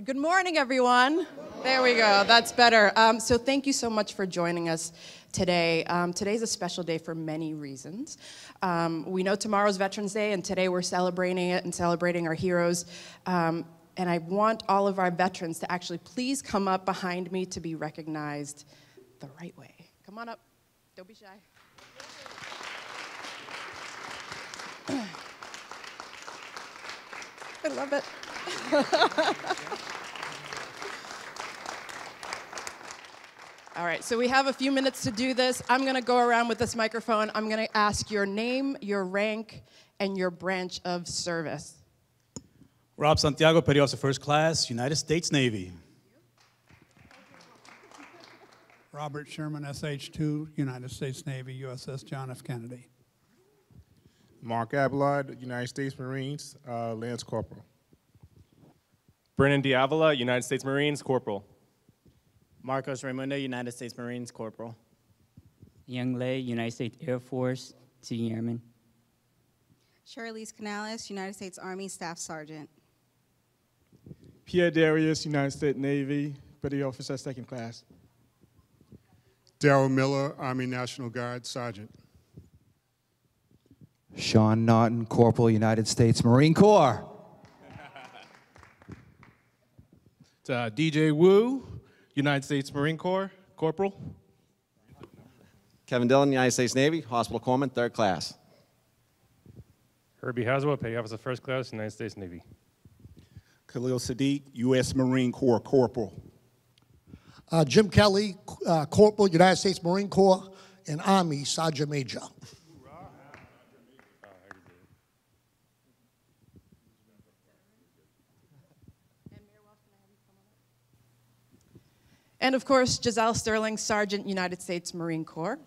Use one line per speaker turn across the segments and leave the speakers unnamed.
Good morning, everyone. There we go. That's better. So thank you so much for joining us today. Today's a special day for many reasons. We know tomorrow's Veterans Day, and today we're celebrating it and celebrating our heroes. And I want all of our veterans to actually please come up behind me to be recognized the right way. Come on up. Don't be shy. I love it. All right, so we have a few minutes to do this. I'm going to go around with this microphone. I'm going to ask your name, your rank, and your branch of service.
Rob Santiago, Petty Officer First Class, United States Navy.
Robert Sherman, SH-2, United States Navy, USS John F. Kennedy.
Mark Abelard, United States Marines, Lance Corporal.
Brennan Diavola, United States Marines, Corporal.
Marcos Raimundo, United States Marines, Corporal.
Young Lei, United States Air Force, Senior Airman.
Charlize Canales, United States Army, Staff Sergeant.
Pierre Darius, United States Navy, Petty Officer Second Class.
Darrell Miller, Army National Guard, Sergeant.
Sean Naughton, Corporal, United States Marine Corps.
DJ Wu, United States Marine Corps, Corporal.
Kevin Dillon, United States Navy, Hospital Corpsman, 3rd Class.
Herbie Haswell, Petty Officer First Class, United States Navy.
Khalil Sadiq, U.S. Marine Corps, Corporal.
Jim Kelly, Corporal, United States Marine Corps, and Army, Sergeant Major.
And of course, Giselle Sterling, Sergeant, United States Marine Corps.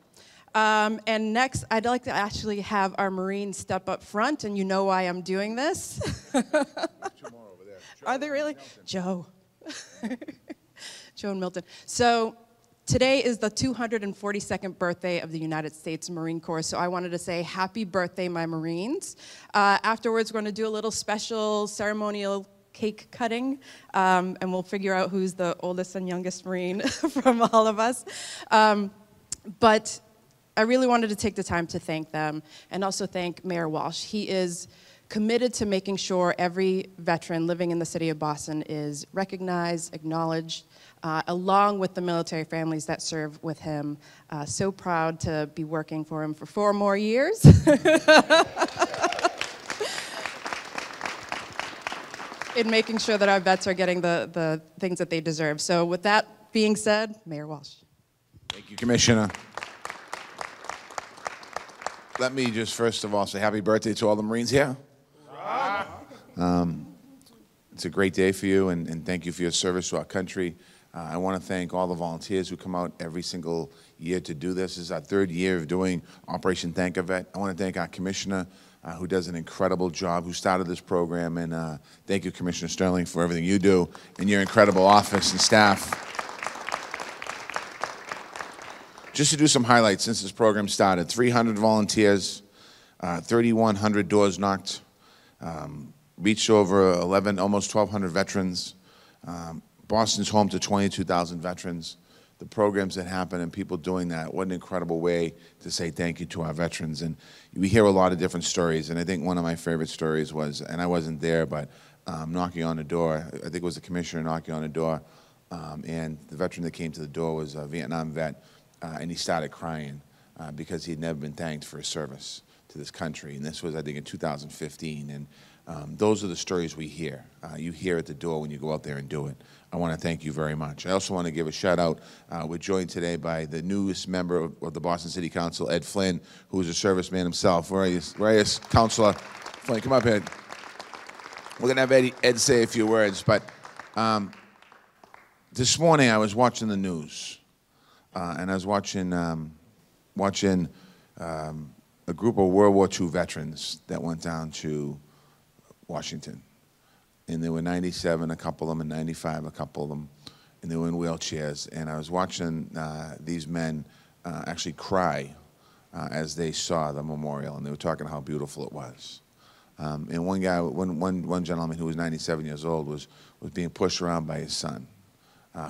And next, I'd like to actually have our Marines step up front, and you know why I'm doing this. Are they really? Joe. Joe and Milton. So today is the 242nd birthday of the United States Marine Corps, so I wanted to say happy birthday, my Marines. Afterwards, we're going to do a little special ceremonial cake cutting, and we'll figure out who's the oldest and youngest Marine from all of us. But I really wanted to take the time to thank them and also thank Mayor Walsh. He is committed to making sure every veteran living in the city of Boston is recognized, acknowledged, along with the military families that serve with him. So proud to be working for him for 4 more years. In making sure that our vets are getting the things that they deserve. So with that being said, Mayor Walsh.
Thank you, Commissioner. Let me just first of all say happy birthday to all the Marines here. It's a great day for you, and thank you for your service to our country. I want to thank all the volunteers who come out every single year to do this. This is our 3rd year of doing Operation Thank a Vet. I want to thank our Commissioner, who does an incredible job, who started this program, and thank you, Commissioner Sterling, for everything you do and your incredible office and staff. Just to do some highlights since this program started, 300 volunteers, 3,100 doors knocked, reached over 11, almost 1,200 veterans. Boston's home to 22,000 veterans. The programs that happen and people doing that, what an incredible way to say thank you to our veterans. And we hear a lot of different stories, and I think one of my favorite stories was, and I wasn't there, but knocking on the door, I think it was the commissioner knocking on the door, and the veteran that came to the door was a Vietnam vet, and he started crying because he had never been thanked for his service to this country. And this was, I think, in 2015. And those are the stories we hear. You hear at the door when you go out there and do it. I want to thank you very much. I also want to give a shout out. We're joined today by the newest member of the Boston City Council, Ed Flynn, who is a serviceman himself. Where are you, Councilor Flynn? Come up here. We're going to have Ed say a few words. But this morning I was watching the news, and I was watching a group of World War II veterans that went down to Washington. And there were 97, a couple of them, and 95, a couple of them, and they were in wheelchairs. And I was watching these men actually cry as they saw the memorial, and they were talking how beautiful it was. And one guy, one gentleman who was 97 years old was being pushed around by his son,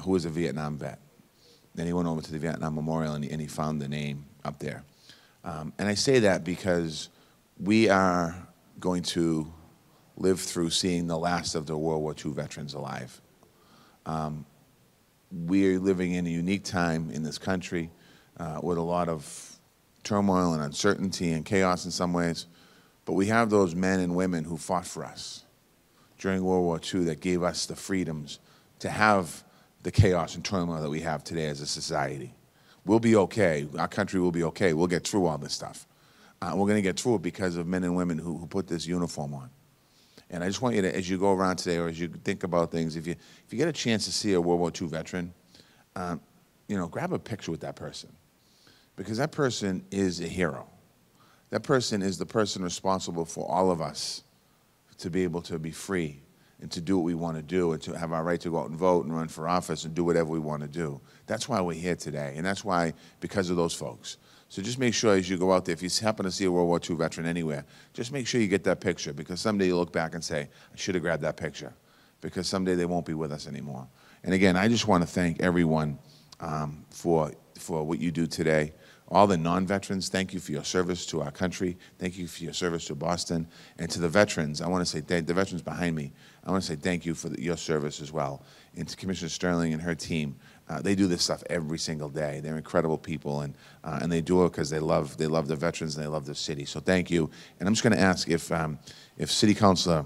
who was a Vietnam vet. Then he went over to the Vietnam Memorial and he found the name up there. And I say that because we are going to live through seeing the last of the World War II veterans alive. We're living in a unique time in this country with a lot of turmoil and uncertainty and chaos in some ways. But we have those men and women who fought for us during World War II that gave us the freedoms to have the chaos and turmoil that we have today as a society. We'll be okay. Our country will be okay. We'll get through all this stuff. We're going to get through it because of men and women who put this uniform on. And I just want you to, as you go around today or as you think about things, if you get a chance to see a World War II veteran, you know, grab a picture with that person. Because that person is a hero. That person is the person responsible for all of us to be able to be free and to do what we want to do and to have our right to go out and vote and run for office and do whatever we want to do. That's why we're here today, and that's why, because of those folks. So just make sure as you go out there, if you happen to see a World War II veteran anywhere, just make sure you get that picture, because someday you'll look back and say, I should have grabbed that picture, because someday they won't be with us anymore. And again, I just want to thank everyone for what you do today. All the non-veterans, thank you for your service to our country. Thank you for your service to Boston. And to the veterans, I want to say, the veterans behind me, I want to say thank you for your service as well. And to Commissioner Sterling and her team, they do this stuff every single day. They're incredible people, and they do it because they love the veterans and they love the city. So thank you. And I'm just going to ask if City Councilor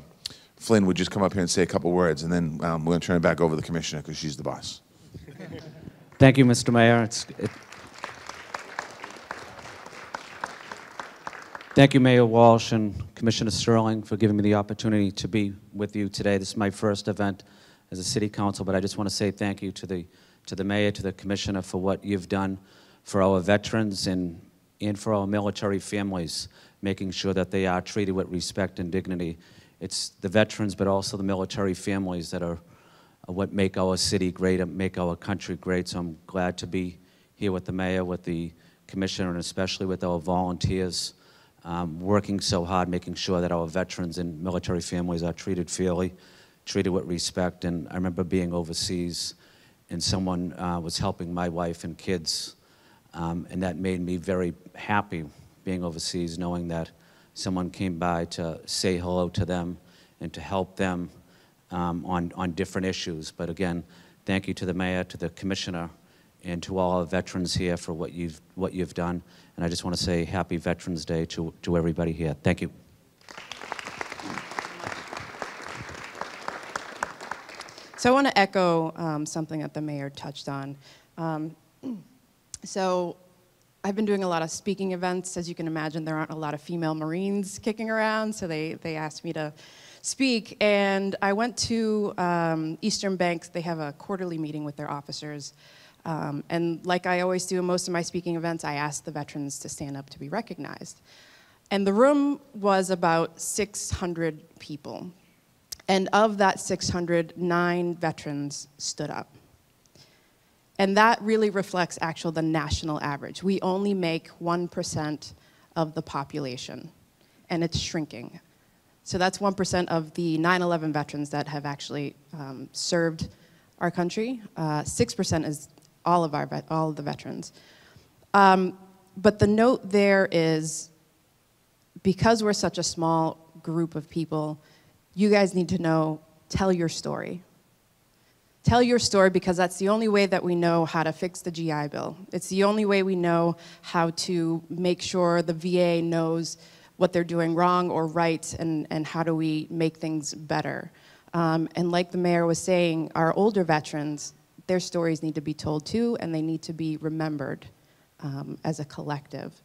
Flynn would just come up here and say a couple words, and then we're going to turn it back over to the Commissioner because she's the boss.
Thank you, Mr. Mayor. Thank you, Mayor Walsh and Commissioner Sterling, for giving me the opportunity to be with you today. This is my first event as a city council, but I just want to say thank you to the mayor, to the commissioner, for what you've done for our veterans and for our military families, making sure that they are treated with respect and dignity. It's the veterans, but also the military families that are what make our city great and make our country great. So I'm glad to be here with the mayor, with the commissioner, and especially with our volunteers, working so hard, making sure that our veterans and military families are treated fairly, treated with respect. And I remember being overseas, and someone was helping my wife and kids, and that made me very happy, being overseas, knowing that someone came by to say hello to them and to help them on different issues. But again, thank you to the mayor, to the commissioner, and to all our veterans here for what you've done. And I just want to say Happy Veterans Day to everybody here. Thank you.
So I want to echo something that the mayor touched on. So I've been doing a lot of speaking events. As you can imagine, there aren't a lot of female Marines kicking around, so they asked me to speak. And I went to Eastern Bank. They have a quarterly meeting with their officers. And like I always do in most of my speaking events, I asked the veterans to stand up to be recognized. And the room was about 600 people. And of that 600, 9 veterans stood up. And that really reflects the national average. We only make 1% of the population, and it's shrinking. So that's 1% of the 9/11 veterans that have actually served our country. 6% is all of the veterans. But the note there is, because we're such a small group of people, you guys need to know, tell your story. Tell your story, because that's the only way that we know how to fix the GI Bill. It's the only way we know how to make sure the VA knows what they're doing wrong or right, and how do we make things better. And like the mayor was saying, our older veterans, their stories need to be told too, and they need to be remembered as a collective.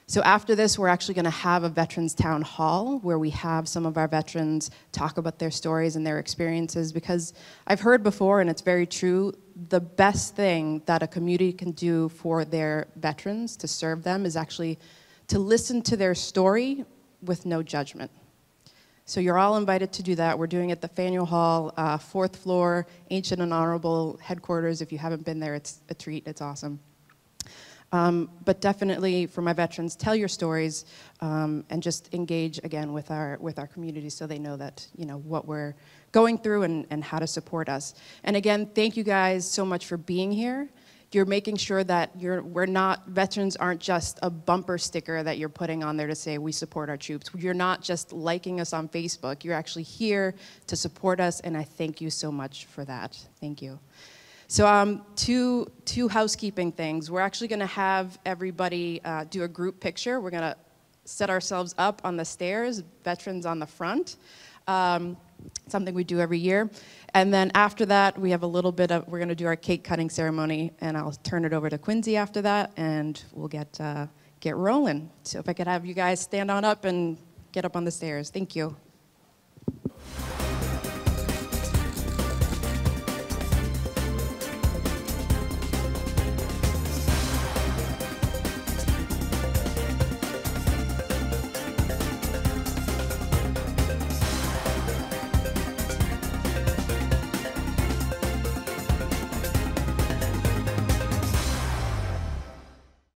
So after this, we're actually going to have a Veterans Town Hall where we have some of our veterans talk about their stories and their experiences, because I've heard before, and it's very true, the best thing that a community can do for their veterans to serve them is actually to listen to their story with no judgment. So you're all invited to do that. We're doing it at the Faneuil Hall, 4th floor, Ancient and Honorable headquarters. If you haven't been there, it's a treat. It's awesome. But definitely for my veterans, tell your stories and just engage again with our community so they know that, you know, what we're going through and how to support us. And again, thank you guys so much for being here. You're making sure that veterans aren't just a bumper sticker that you're putting on there to say we support our troops. You're not just liking us on Facebook. You're actually here to support us, and I thank you so much for that. Thank you. So two housekeeping things. We're actually gonna have everybody do a group picture. We're gonna set ourselves up on the stairs, veterans on the front. Something we do every year. And then after that, we have a little bit of, we're gonna do our cake cutting ceremony, and I'll turn it over to Quincy after that, and we'll get rolling. So if I could have you guys stand on up and get up on the stairs. Thank you.